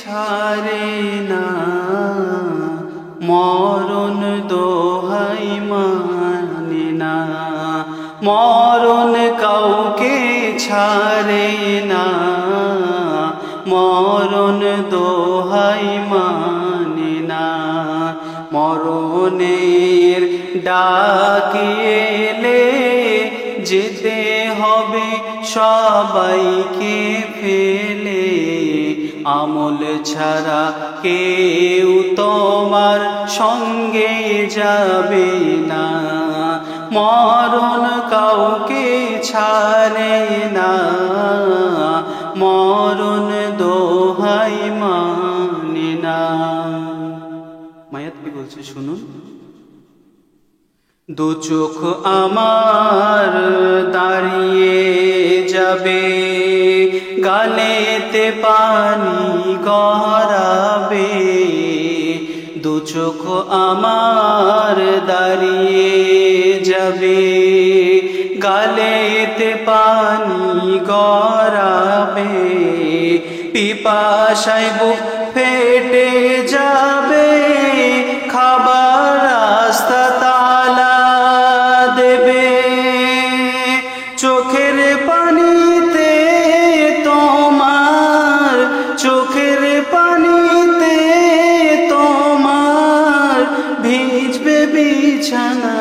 ছাড়ে না, মরণ দোহাই মানে না। মরণ কাউকে ছাড়ে না, মরণ দোহাই মানে না। মরণের ডাক এলে যেতে হবে সবাইকে ফেলে, আমল ছাড়া কেউ তোমার সঙ্গে যাবে না। মরণ কাউকে ছাড়ে না, মরণ দোহাই মানে না। মায়াত কি বলছে শুনুন। দু চোখ আমার দাঁড়িয়ে যাবে, গালেতে পানি গড়াবে। দু চোখ আমার দাঁড়িয়ে যাবে, গালেতে পানি গড়াবে। পিপাসায় বুক ফেটে যাবে, খাবার রাস্তা তালা দেবে। চোখের পানিতে তোমার, চোখের পানিতে তোমার ভিজবে বিছানা।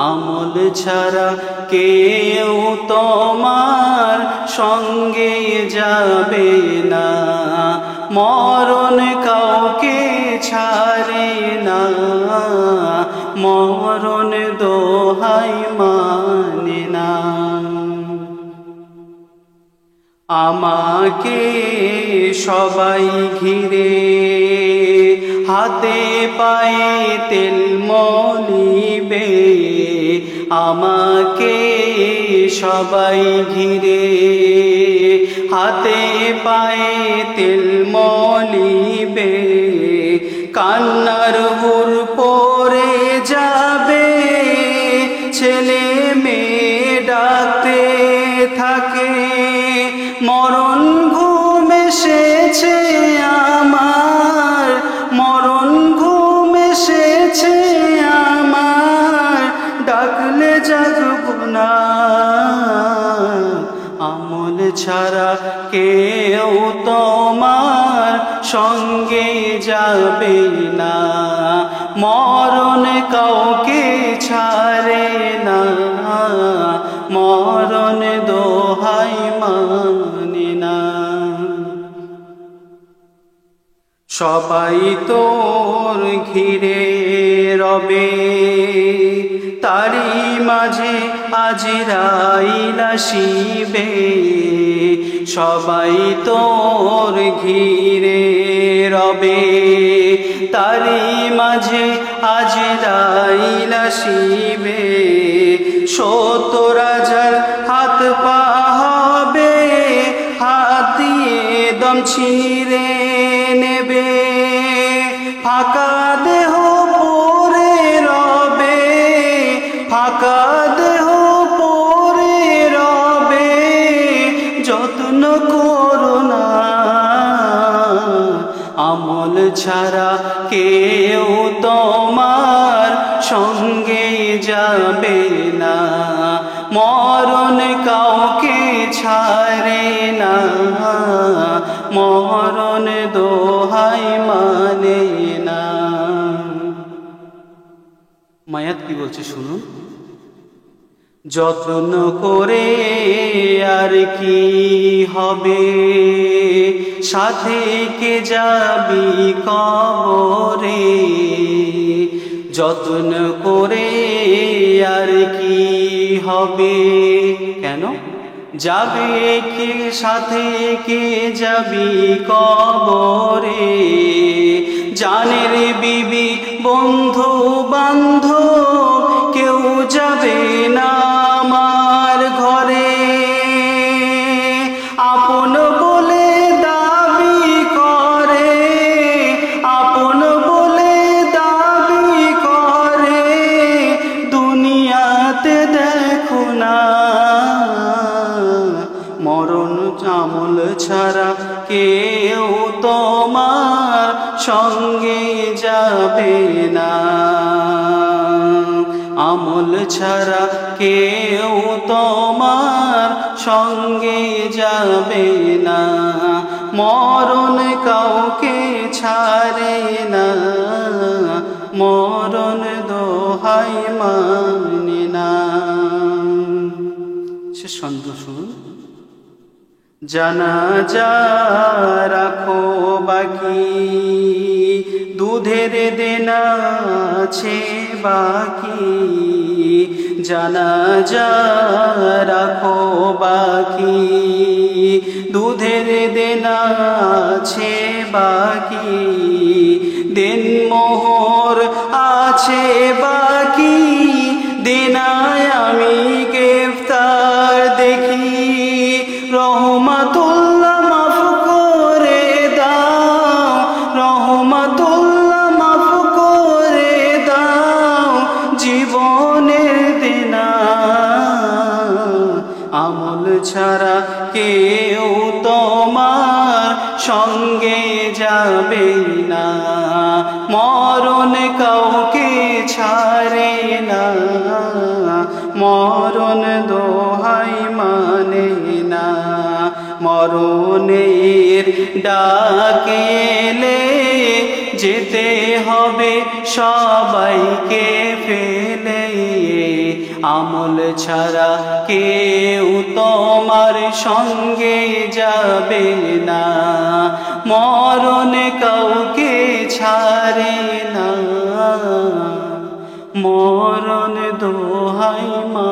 আমল ছাড়া কেউ তোমার সঙ্গে যাবে না। মরণ কাউকে ছাড়ে না, মরণ দোহাই মানে না। আমাকে সবাই ঘিরে, হাতে পায়ে তেল মলিবে। আমাকে সবাই ঘিরে, হাতে পায়ে তেল মলিবে। কান্নার হুর পড়ে যাবে, ছেলে মেয়ে ডাকতে থাকে। মরণ ঘুম এসেছে আমার, মরণ ঘুম এসেছে আমার, ডাকলে জাগব না। আমল ছাড়া কেউ তোমার সঙ্গে যাবে না। মরণ কাউকে ছাড়ে না, মরণ দোহাই মানে না। সবাই তোর ঘিরে রবে, তারি মাঝে আজরাইল আসিবে। সবাই তোর ঘিরে রবে, তারি মাঝে আজরাইল আসিবে। ৭০,০০০ হাত পা হবে, হাত দিয়ে দম ছিঁড়ে নেবে। ফাঁকা দেহ পড়ে রবে, ফাঁকা দেহ পড়ে রবে। যত্ন করো না, আমল ছাড়া কেউ তোমার সঙ্গে যাবে না। মরণ কাউকে ছাড়ে না, মরণ দোহাই মানে না। মায়াত কি বলছে শুনুন। যত্ন করে আর কি হবে, সাথে কে যাবি কবরে। যত্ন করে আর কি হবে, কেন যাবে কে, সাথে কে যাবি কবরে। জানের বিবি বন্ধু বান্ধব কেউ যাবে না আমার ঘরে। আপন বলে দাবি করে, আপন বলে দাবি করে। দুনিয়াতে দেখো না, মরণ আমল ছাড়া কে যাবে না। আমল ছাড়া কেউ তোমার সঙ্গে যাবে না। মরণ কাউকে ছাড়ে না, মরণ দোহাই মানে না। সে ছন্দ শুনুন। জানাজা রাখো বাকি, দুধের দেনা আছে বাকি। জানাজা রাখো বাকি, দুধের দেনা আছে বাকি। দিন মোহর আছে বাকি, দেনায় আমি গ্রেফতার দেখি। রহমাতুল্লাহ মাফ করে দাও, রহমাতুল্লাহ মাফ করে দাও জীবনের দেনা। আমল ছাড়া কেউ তোমার সঙ্গে যাবে না। মরণ কাউকে ছাড়ে না, মরণ দোহাই মানে না। মরণের ডাকে এলে যেতে হবে সবাইকে ফেলে। আমল ছাড়া কেউ তোমার সঙ্গে যাবে না। মরণ কাউকে ছাড়ে না, মরণ দোহাই মা।